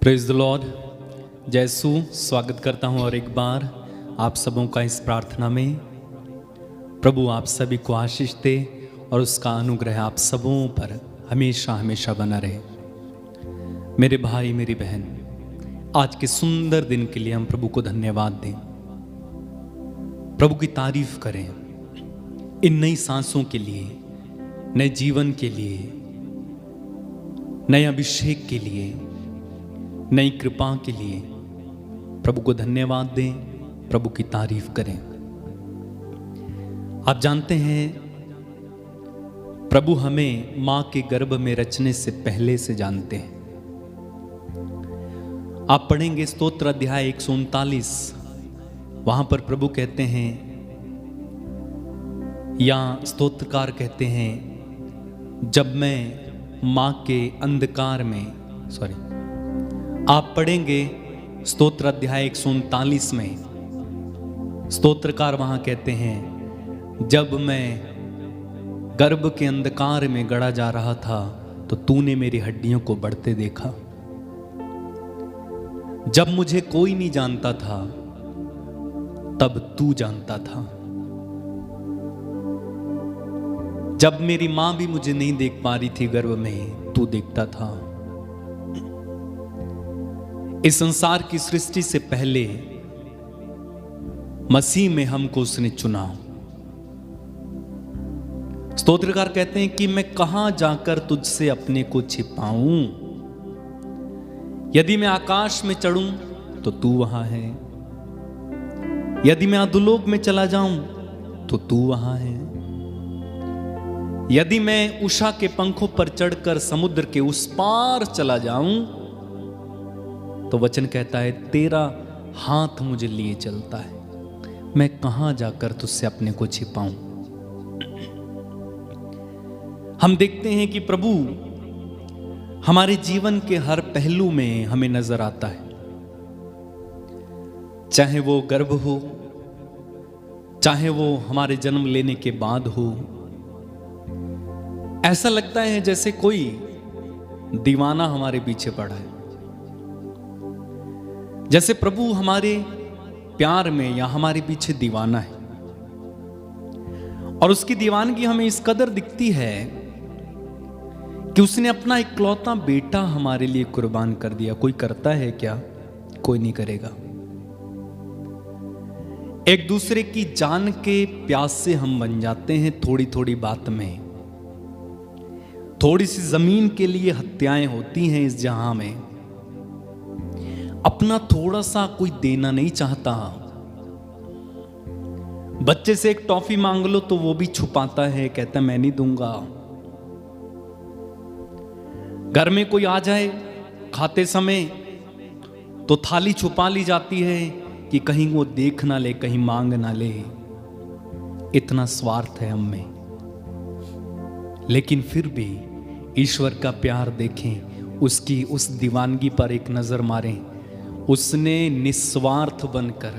Praise the Lord. जैसु स्वागत करता हूं और एक बार आप सबों का इस प्रार्थना में। प्रभु आप सभी को आशीष दे और उसका अनुग्रह आप सबों पर हमेशा हमेशा बना रहे। मेरे भाई मेरी बहन, आज के सुंदर दिन के लिए हम प्रभु को धन्यवाद दें, प्रभु की तारीफ करें इन नई सांसों के लिए, नए जीवन के लिए, नए अभिषेक के लिए, नई कृपा के लिए प्रभु को धन्यवाद दें, प्रभु की तारीफ करें। आप जानते हैं प्रभु हमें मां के गर्भ में रचने से पहले से जानते हैं। आप पढ़ेंगे स्तोत्र अध्याय 139, वहां पर प्रभु कहते हैं या स्तोत्रकार कहते हैं, जब मैं मां के अंधकार में आप पढ़ेंगे स्तोत्र अध्याय 139 में स्तोत्रकार वहां कहते हैं, जब मैं गर्भ के अंधकार में गड़ा जा रहा था तो तूने मेरी हड्डियों को बढ़ते देखा। जब मुझे कोई नहीं जानता था तब तू जानता था। जब मेरी मां भी मुझे नहीं देख पा रही थी गर्भ में, तू देखता था। इस संसार की सृष्टि से पहले मसीह में हमको उसने चुना। स्तोत्रकार कहते हैं कि मैं कहां जाकर तुझसे अपने को छिपाऊं। यदि मैं आकाश में चढ़ूं तो तू वहां है, यदि मैं अधोलोक में चला जाऊं तो तू वहां है, यदि मैं उषा के पंखों पर चढ़कर समुद्र के उस पार चला जाऊं तो वचन कहता है तेरा हाथ मुझे लिए चलता है। मैं कहां जाकर तुझसे अपने को छिपाऊं। हम देखते हैं कि प्रभु हमारे जीवन के हर पहलू में हमें नजर आता है, चाहे वो गर्भ हो, चाहे वो हमारे जन्म लेने के बाद हो। ऐसा लगता है जैसे कोई दीवाना हमारे पीछे पड़ा है, जैसे प्रभु हमारे प्यार में या हमारे पीछे दीवाना है। और उसकी दीवानगी हमें इस कदर दिखती है कि उसने अपना इकलौता बेटा हमारे लिए कुर्बान कर दिया। कोई करता है क्या? कोई नहीं करेगा। एक दूसरे की जान के प्यास से हम बन जाते हैं। थोड़ी थोड़ी बात में, थोड़ी सी जमीन के लिए हत्याएं होती हैं इस जहां में। अपना थोड़ा सा कोई देना नहीं चाहता। बच्चे से एक टॉफी मांग लो तो वो भी छुपाता है, कहता मैं नहीं दूंगा। घर में कोई आ जाए खाते समय तो थाली छुपा ली जाती है कि कहीं वो देख ना ले, कहीं मांग ना ले। इतना स्वार्थ है हम में। लेकिन फिर भी ईश्वर का प्यार देखें, उसकी उस दीवानगी पर एक नजर मारें। उसने निस्वार्थ बनकर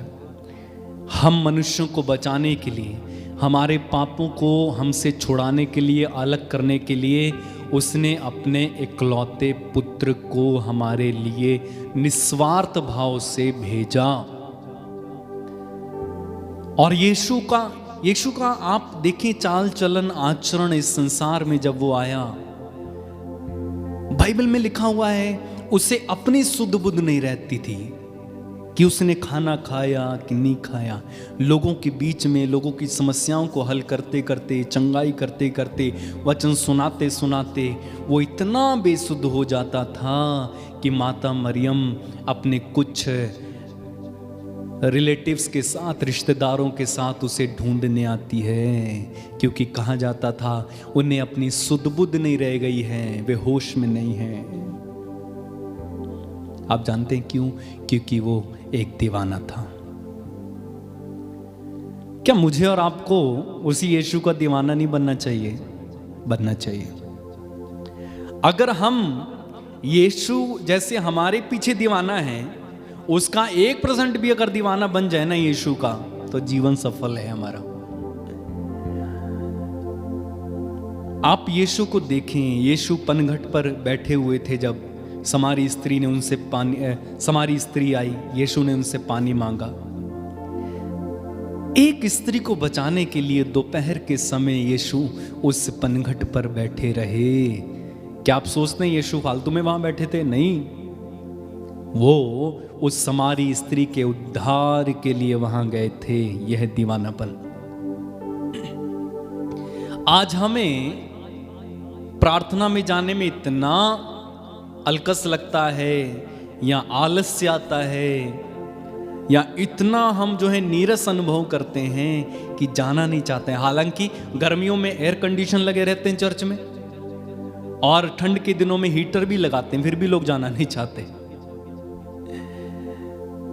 हम मनुष्यों को बचाने के लिए, हमारे पापों को हमसे छुड़ाने के लिए, अलग करने के लिए उसने अपने इकलौते पुत्र को हमारे लिए निस्वार्थ भाव से भेजा। और यीशु का आप देखें चाल चलन आचरण इस संसार में। जब वो आया, बाइबल में लिखा हुआ है उसे अपनी सुध बुध नहीं रहती थी कि उसने खाना खाया कि नहीं खाया। लोगों के बीच में, लोगों की समस्याओं को हल करते करते, चंगाई करते करते, वचन सुनाते सुनाते वो इतना बेसुध हो जाता था कि माता मरियम अपने कुछ रिलेटिव्स के साथ, रिश्तेदारों के साथ उसे ढूंढने आती है, क्योंकि कहा जाता था उन्हें अपनी सुध बुध नहीं रह गई है, वे होश में नहीं है। आप जानते हैं क्यों? क्योंकि वो एक दीवाना था। क्या मुझे और आपको उसी यीशु का दीवाना नहीं बनना चाहिए? बनना चाहिए। अगर हम यीशु जैसे हमारे पीछे दीवाना है, उसका 1% भी अगर दीवाना बन जाए ना यीशु का, तो जीवन सफल है हमारा। आप यीशु को देखें। यीशु पनघट पर बैठे हुए थे जब समारी स्त्री ने उनसे समारी स्त्री आई, यीशु ने उनसे पानी मांगा। एक स्त्री को बचाने के लिए दोपहर के समय यीशु उस पनघट पर बैठे रहे। क्या आप सोचते हैं यीशु फालतू में वहां बैठे थे? नहीं, वो उस समारी स्त्री के उद्धार के लिए वहां गए थे। यह दीवानापन। आज हमें प्रार्थना में जाने में इतना अलकस लगता है या आलस्य आता है या इतना हम जो है नीरस अनुभव करते हैं कि जाना नहीं चाहते हैं। हालांकि गर्मियों में एयर कंडीशन लगे रहते हैं चर्च में और ठंड के दिनों में हीटर भी लगाते हैं, फिर भी लोग जाना नहीं चाहते।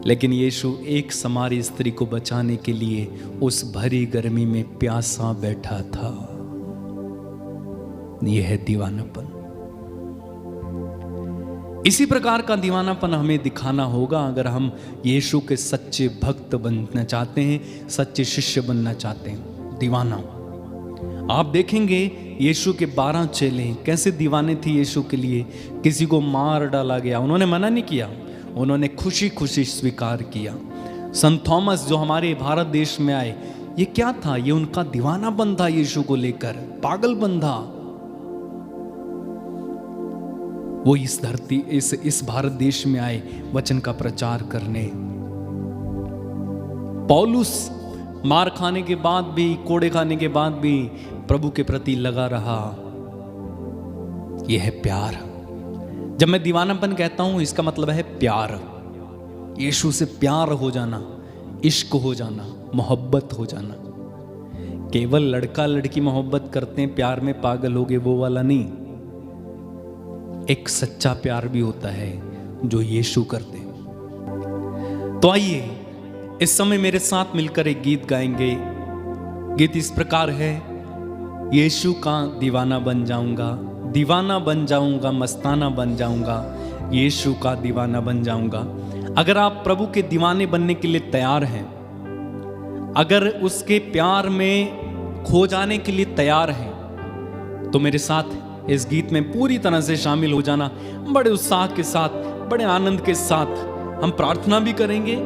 लेकिन यीशु एक समारी स्त्री को बचाने के लिए उस भरी गर्मी में प्यासा बैठा था। यह है दीवानापन। इसी प्रकार का दीवानापन हमें दिखाना होगा अगर हम यीशु के सच्चे भक्त बनना चाहते हैं, सच्चे शिष्य बनना चाहते हैं। दीवाना। आप देखेंगे यीशु के 12 चेले कैसे दीवाने थे यीशु के लिए। किसी को मार डाला गया, उन्होंने मना नहीं किया, उन्होंने खुशी खुशी स्वीकार किया। संत थॉमस जो हमारे भारत देश में आए, ये क्या था? ये उनका दीवानापन था यीशु को लेकर, पागलपन था। वो इस धरती इस भारत देश में आए वचन का प्रचार करने। पौलुस मार खाने के बाद भी, कोड़े खाने के बाद भी प्रभु के प्रति लगा रहा। यह है प्यार। जब मैं दीवानापन कहता हूं इसका मतलब है प्यार। यीशु से प्यार हो जाना, इश्क हो जाना, मोहब्बत हो जाना। केवल लड़का लड़की मोहब्बत करते हैं, प्यार में पागल हो गए, वो वाला नहीं। एक सच्चा प्यार भी होता है जो यीशु करते। तो आइए इस समय मेरे साथ मिलकर एक गीत गाएंगे। गीत इस प्रकार है, यीशु का दीवाना बन जाऊंगा, दीवाना बन जाऊंगा, मस्ताना बन जाऊंगा, यीशु का दीवाना बन जाऊंगा। अगर आप प्रभु के दीवाने बनने के लिए तैयार हैं, अगर उसके प्यार में खो जाने के लिए तैयार हैं, तो मेरे साथ इस गीत में पूरी तरह से शामिल हो जाना। बड़े उत्साह के साथ, बड़े आनंद के साथ हम प्रार्थना भी करेंगे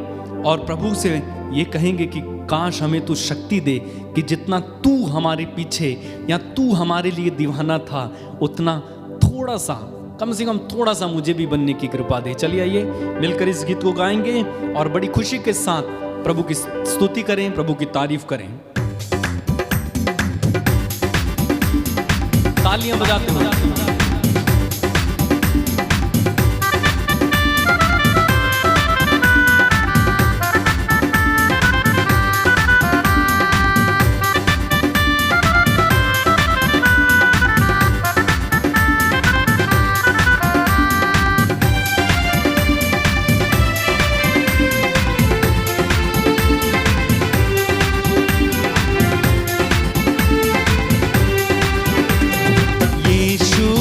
और प्रभु से ये कहेंगे कि काश हमें तू शक्ति दे कि जितना तू हमारे पीछे या तू हमारे लिए दीवाना था, उतना थोड़ा सा, कम से कम थोड़ा सा मुझे भी बनने की कृपा दे। चलिए आइए मिलकर इस गीत को गाएंगे और बड़ी खुशी के साथ प्रभु की स्तुति करें, प्रभु की तारीफ करें। तालियां बजाते हुए। यीशु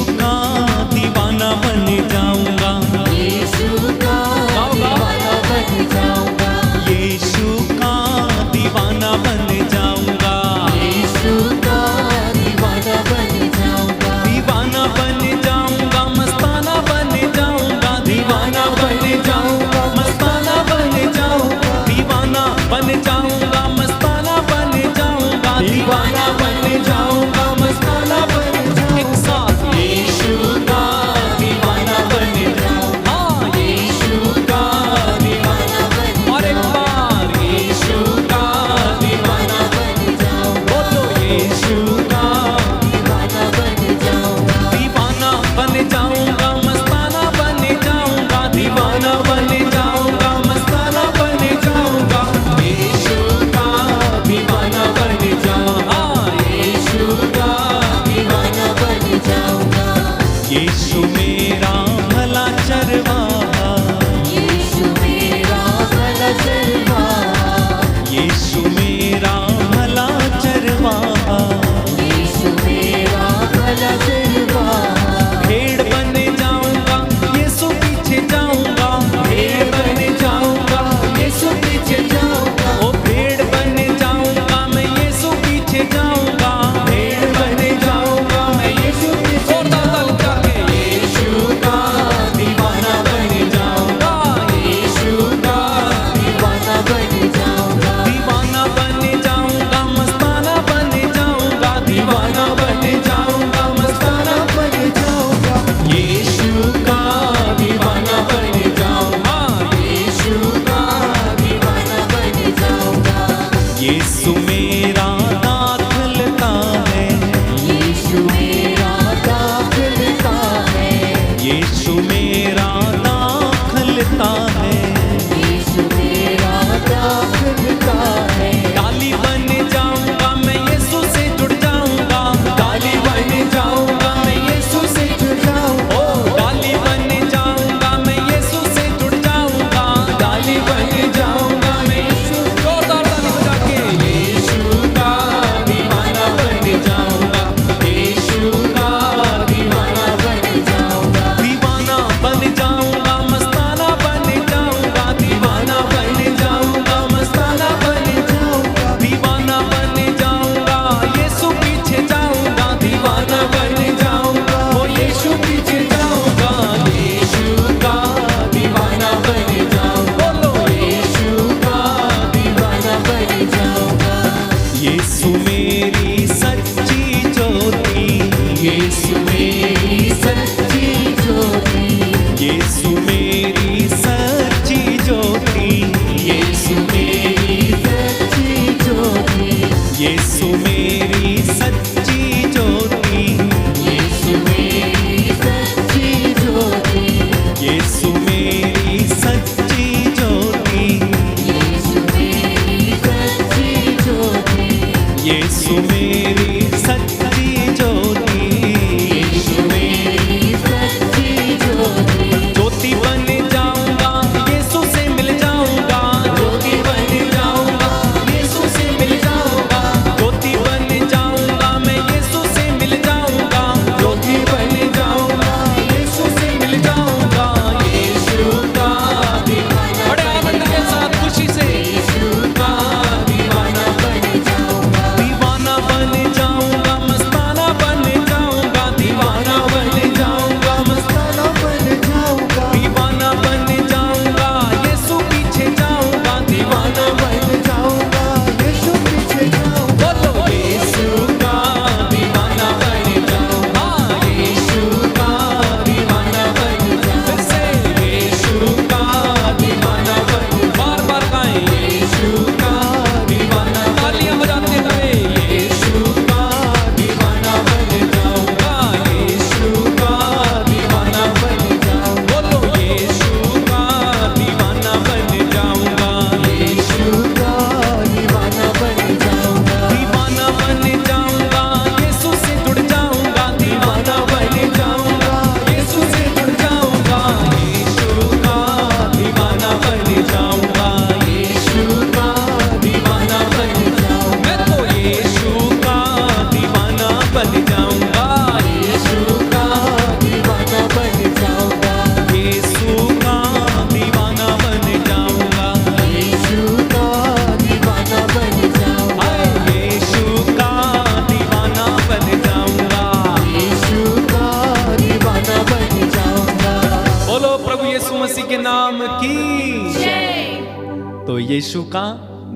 तो यीशु का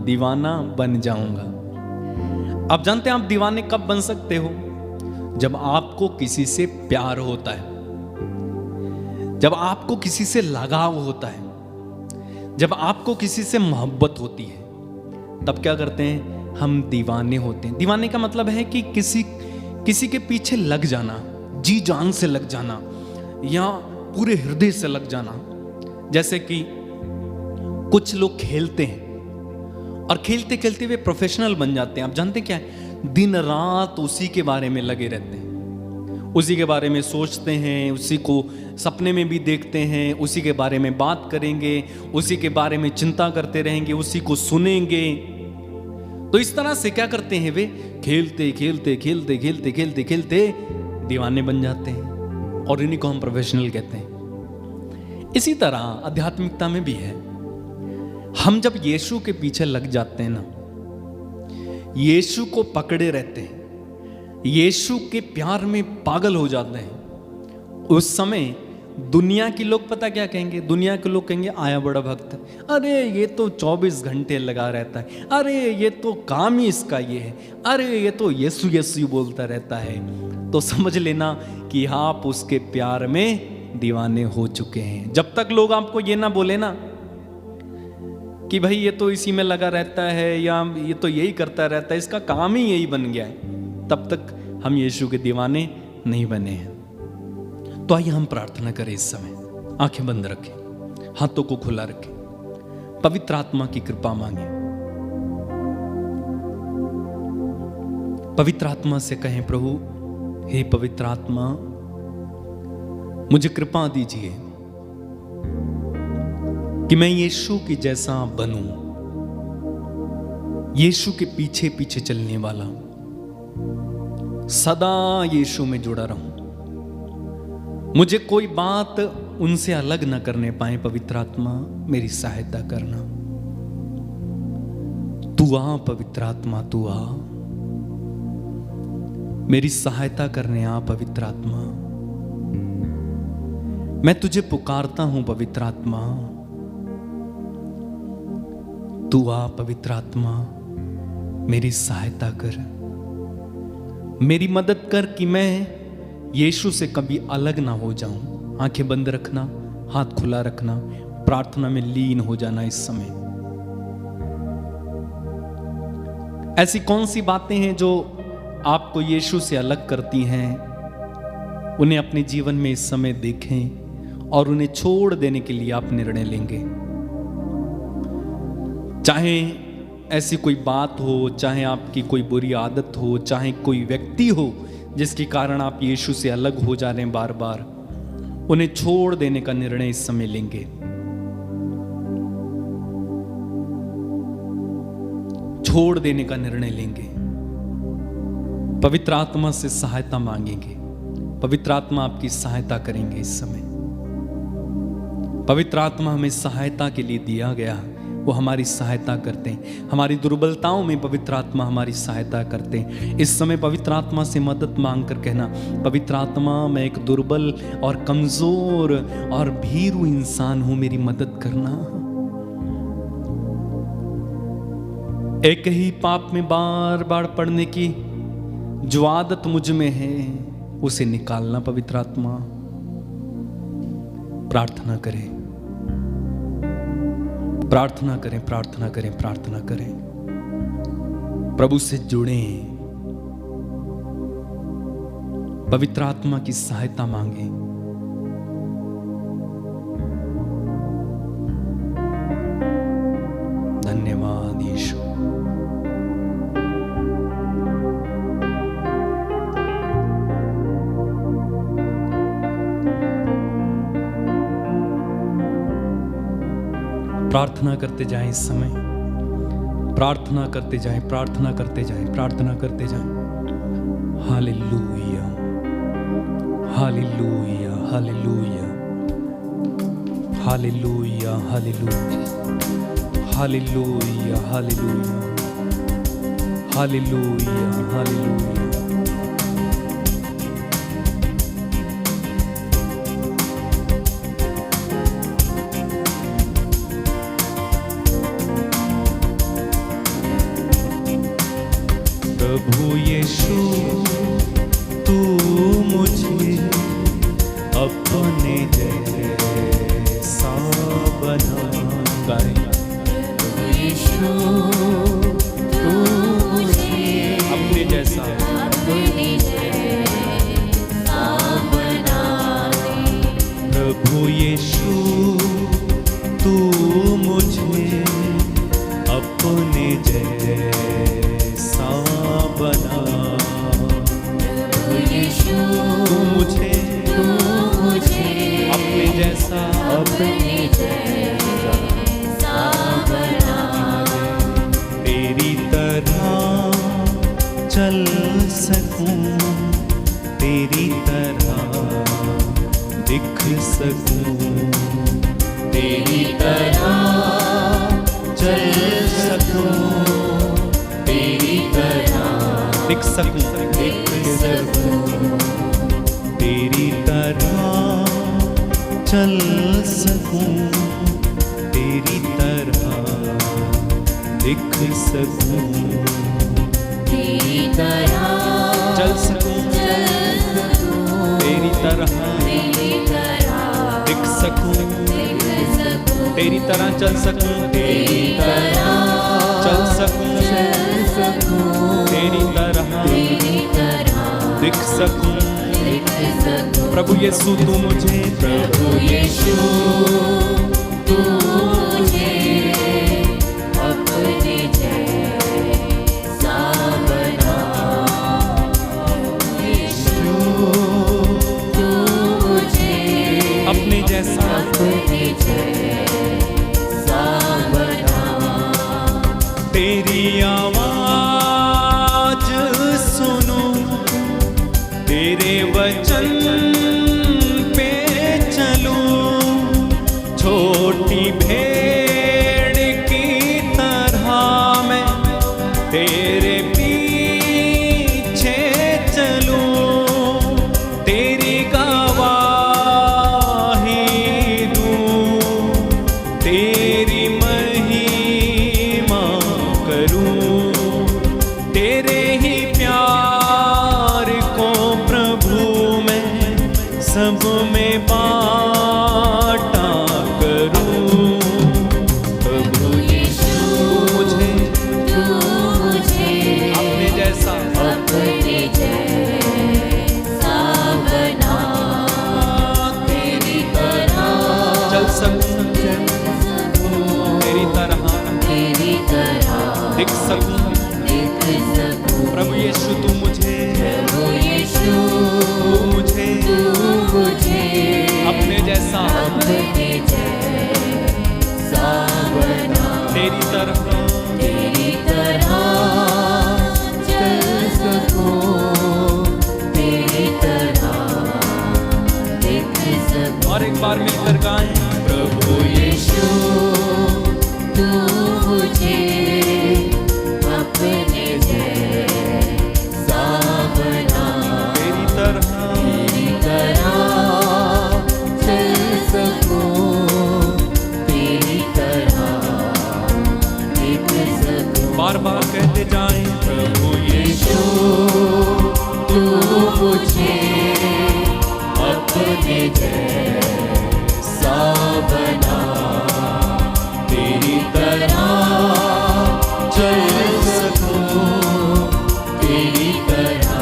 दीवाना बन जाऊंगा। आप जानते हैं आप दीवाने कब बन सकते हो? जब आपको किसी से प्यार होता है, जब आपको किसी से लगाव होता है, जब आपको किसी से मोहब्बत होती है, तब क्या करते हैं? हम दीवाने होते हैं। दीवाने का मतलब है कि किसी के पीछे लग जाना, जी जान से लग जाना या पूरे हृदय से लग जाना। जैसे कि कुछ लोग खेलते हैं और खेलते खेलते वे प्रोफेशनल बन जाते हैं। आप जानते क्या है? दिन रात उसी के बारे में लगे रहते हैं, उसी के बारे में सोचते हैं, उसी को सपने में भी देखते हैं, उसी के बारे में बात करेंगे, उसी के बारे में चिंता करते रहेंगे, उसी को सुनेंगे। तो इस तरह से क्या करते हैं? वे खेलते खेलते खेलते खेलते खेलते खेलते दीवाने बन जाते हैं और इन्हीं को हम प्रोफेशनल कहते हैं। इसी तरह आध्यात्मिकता में भी है। हम जब यीशु के पीछे लग जाते हैं ना, यीशु को पकड़े रहते हैं, यीशु के प्यार में पागल हो जाते हैं, उस समय दुनिया के लोग पता क्या कहेंगे? दुनिया के लोग कहेंगे आया बड़ा भक्त, अरे ये तो 24 घंटे लगा रहता है, अरे ये तो काम ही इसका ये है, अरे ये तो यीशु यीशु बोलता रहता है। तो समझ लेना कि आप उसके प्यार में दीवाने हो चुके हैं। जब तक लोग आपको ये ना बोले ना कि भाई ये तो इसी में लगा रहता है या ये तो यही करता रहता है, इसका काम ही यही बन गया है, तब तक हम यीशु के दीवाने नहीं बने हैं। तो आइए हम प्रार्थना करें इस समय। आंखें बंद रखें, हाथों को खुला रखें, पवित्र आत्मा की कृपा मांगे। पवित्र आत्मा से कहें, प्रभु हे पवित्र आत्मा, मुझे कृपा दीजिए कि मैं यीशु की जैसा बनूं, यीशु के पीछे पीछे चलने वाला, सदा यीशु में जुड़ा रहूं, मुझे कोई बात उनसे अलग न करने पाए। पवित्र आत्मा मेरी सहायता करना। तू आ पवित्र आत्मा, तू आ मेरी सहायता करने आ पवित्र आत्मा। मैं तुझे पुकारता हूं पवित्र आत्मा, तू आ पवित्र आत्मा, मेरी सहायता कर, मेरी मदद कर कि मैं यीशु से कभी अलग ना हो जाऊं। आंखें बंद रखना, हाथ खुला रखना, प्रार्थना में लीन हो जाना इस समय। ऐसी कौन सी बातें हैं जो आपको यीशु से अलग करती हैं? उन्हें अपने जीवन में इस समय देखें और उन्हें छोड़ देने के लिए आप निर्णय लेंगे। चाहे ऐसी कोई बात हो, चाहे आपकी कोई बुरी आदत हो, चाहे कोई व्यक्ति हो जिसके कारण आप यीशु से अलग हो जा रहे हैं बार बार, उन्हें छोड़ देने का निर्णय इस समय लेंगे। छोड़ देने का निर्णय लेंगे। पवित्र आत्मा से सहायता मांगेंगे। पवित्र आत्मा आपकी सहायता करेंगे इस समय। पवित्र आत्मा हमें सहायता के लिए दिया गया, वो हमारी सहायता करते हैं। हमारी दुर्बलताओं में पवित्र आत्मा हमारी सहायता करते हैं। इस समय पवित्र आत्मा से mदद मांग कर कहना, पवित्र आत्मा मैं एक दुर्बल और कमजोर और भीरू इंसान हूं, मेरी मदद करना। एक ही पाप में बार बार पड़ने की जो आदत मुझ में है, उसे निकालना पवित्र आत्मा। प्रार्थना करें, प्रार्थना करें, प्रार्थना करें, प्रार्थना करें। प्रभु से जुड़ें, पवित्र आत्मा की सहायता मांगें। धन्यवाद यीशु। प्रार्थना करते जाएं इस समय, प्रार्थना करते जाएं, प्रार्थना करते जाएं, प्रार्थना करते जाएं। हालेलुया, हालेलुया, हालेलुया, हालेलुया, हालेलुया, हालेलुया, हालेलुया, हालेलुया, हालेलुया। प्रभु यीशु तू मुझे अपने जैसा बना। यीशु तू मुझे अपने जैसा बना दे। प्रभु यीशु तू मुझे अपने जैसा बना। प्रभु यीशु तू मुझे अपने जैसा बना। तेरी तरह चल सकूं, तेरी तरह दिख सकूं, तेरी तरह चल सकूं, तेरी तरह दिख सकूं, तेरी तरह चल सकूं, तेरी तरह दिख सकूं, तेरी तरह चल सकूं, तेरी तरह दिख सकूं, तेरी तरह चल सकूं, तेरी तरह चल सकूं, तेरी तरह दिख सकूं। प्रभु यीशु तू मुझे, प्रभु यीशु तू मुझे अपने जैसा बना। यीशु तू मुझे अपने जैसा बना। तेरी आवाज सुनूं, तेरे वचन पे चलूं, छोटी भेड़ की तरह मैं तेरे पीछे चलूं, तेरी गवाही दूं, तेरी महिमा करूं, तेरे ही प्यार को प्रभु मैं सब में बांटा करूं। प्रभु यीशु मुझे तू मुझे अपने जैसा अपने जैसा बना। तेरी तरह चल सकूं, तेरी तरह दिख सकूं। प्रभु यीशु तू मुझे, प्रभु यीशु तू मुझे तू मुझे अपने जैसा अपने जैसा बना। तेरी तरह तेरी तरह चल सकूं, तेरी तरह दिख सकूं। और एक बार मिलकर गाएं। प्रभु यीशु तू मुझे अपने जैसा बना। तेरी तरह चल सकूं, तेरी तरह दिख सकूं। बार बार कहते जाएं। प्रभु यीशु तू मुझे अपने जैसा बना। तेरी तरह चल सकूं, तेरी तरह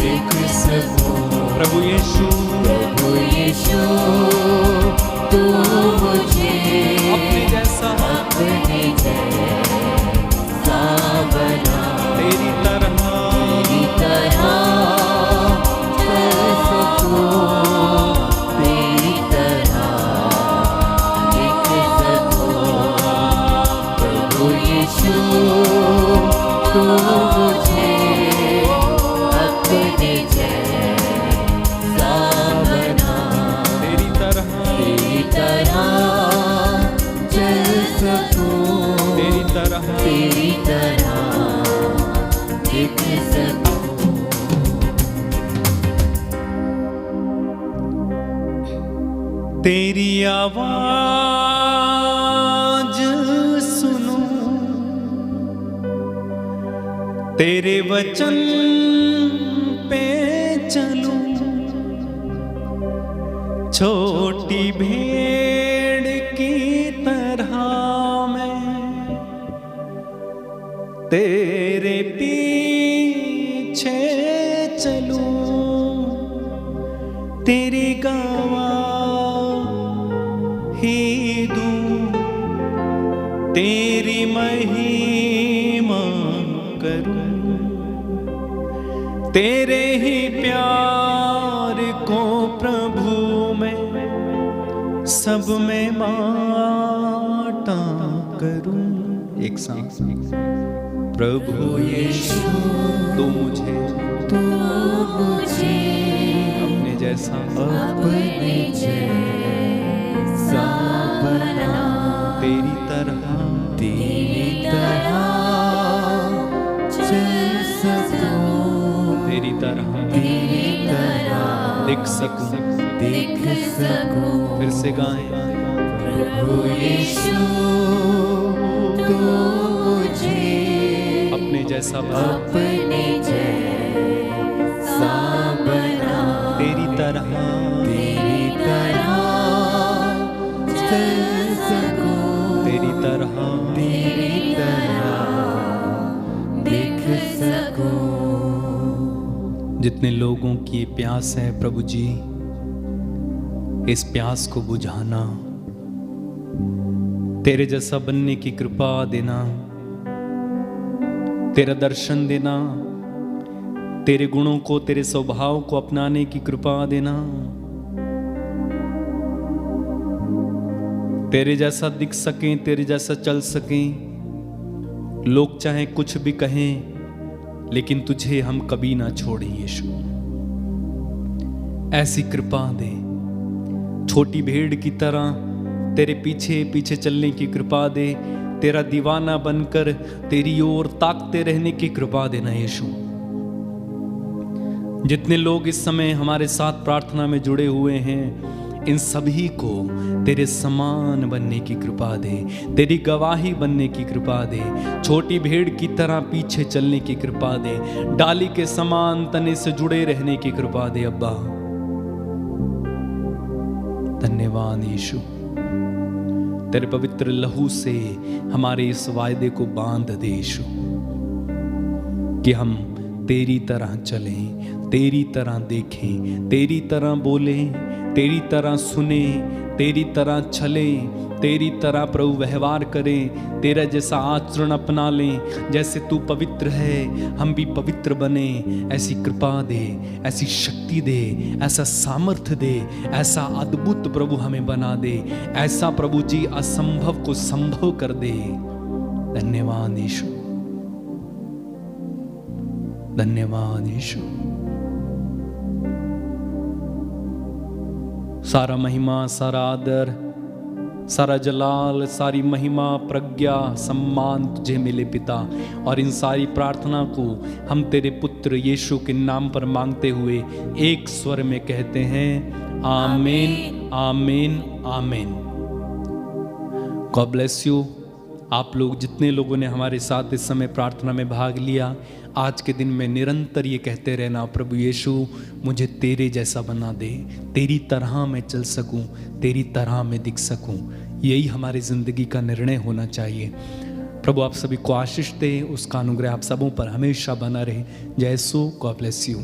दिख सकूं। प्रभु यीशु तू मुझे अपने जैसा अपने जैसा बना। तेरी तरह चल सकूं, तेरी तरह दिख सकूं। प्रभु यीशु तू मुझे अपने जैसा बना। तेरी तरह चल सकूं, तेरी तरह तेरी तरह दिख सकूं। तेरी आवाज सुनूं, तेरे वचन पे चलूं, छोटी भेड़ की तरह मैं तेरे पीछे चलूं, तेरी गवाही दूं, तेरी महिमा करूं, तेरे ही प्यार को प्रभु मैं सब में बांटा करूं। एक सांस। प्रभु यीशु तू मुझे अपने जैसा अपने जैसा बना, तेरी तरह चल सकूं, तेरी तरह दिख सकूं। फिर से गाएं। प्रभु यीशु तू मुझे अपने जैसा बना, अपने जैसा बना, तेरी तरह चल सकूं, तेरी तरह दिख सकूं। जितने लोगों की ये प्यास है प्रभु जी, इस प्यास को बुझाना, तेरे जैसा बनने की कृपा देना, तेरा दर्शन देना, तेरे गुणों को, तेरे स्वभाव को अपनाने की कृपा देना, तेरे जैसा दिख सकें, तेरे जैसा चल सकें। लोग चाहे कुछ भी कहें, लेकिन तुझे हम कभी ना छोड़ें यीशु। ऐसी कृपा दे, छोटी भेड़ की तरह तेरे पीछे पीछे चलने की कृपा दे, तेरा दीवाना बनकर तेरी ओर ताकते रहने की कृपा देना यीशु। जितने लोग इस समय हमारे साथ प्रार्थना में जुड़े हुए हैं, इन सभी को तेरे समान बनने की कृपा दे, तेरी गवाही बनने की कृपा दे, छोटी भेड़ की तरह पीछे चलने की कृपा दे, डाली के समान तने से जुड़े रहने की कृपा दे अब्बा। धन्यवाद यीशु, तेरे पवित्र लहू से हमारे इस वायदे को बांध दे यीशु, कि हम तेरी तरह चलें, तेरी तरह देखें, तेरी तरह बोलें, तेरी तरह सुने, तेरी तरह चले, तेरी तरह प्रभु व्यवहार करें, तेरा जैसा आचरण अपना लें। जैसे तू पवित्र है, हम भी पवित्र बने। ऐसी कृपा दे, ऐसी शक्ति दे, ऐसा सामर्थ्य दे, ऐसा अद्भुत प्रभु हमें बना दे, ऐसा प्रभु जी असंभव को संभव कर दे। धन्यवाद यीशु, धन्यवाद यीशु। सारा महिमा, सारा आदर, सारा जलाल, सारी महिमा, प्रज्ञा, सम्मान तुझे मिले पिता। और इन सारी प्रार्थना को हम तेरे पुत्र यीशु के नाम पर मांगते हुए एक स्वर में कहते हैं, आमीन, आमीन, आमीन। God bless you. आप लोग जितने लोगों ने हमारे साथ इस समय प्रार्थना में भाग लिया, आज के दिन में निरंतर ये कहते रहना, प्रभु यीशु मुझे तेरे जैसा बना दे, तेरी तरह मैं चल सकूं, तेरी तरह मैं दिख सकूं। यही हमारी ज़िंदगी का निर्णय होना चाहिए। प्रभु आप सभी को आशीष दे, उसका अनुग्रह आप सबों पर हमेशा बना रहे। जय यीशु, गॉड ब्लेस यू।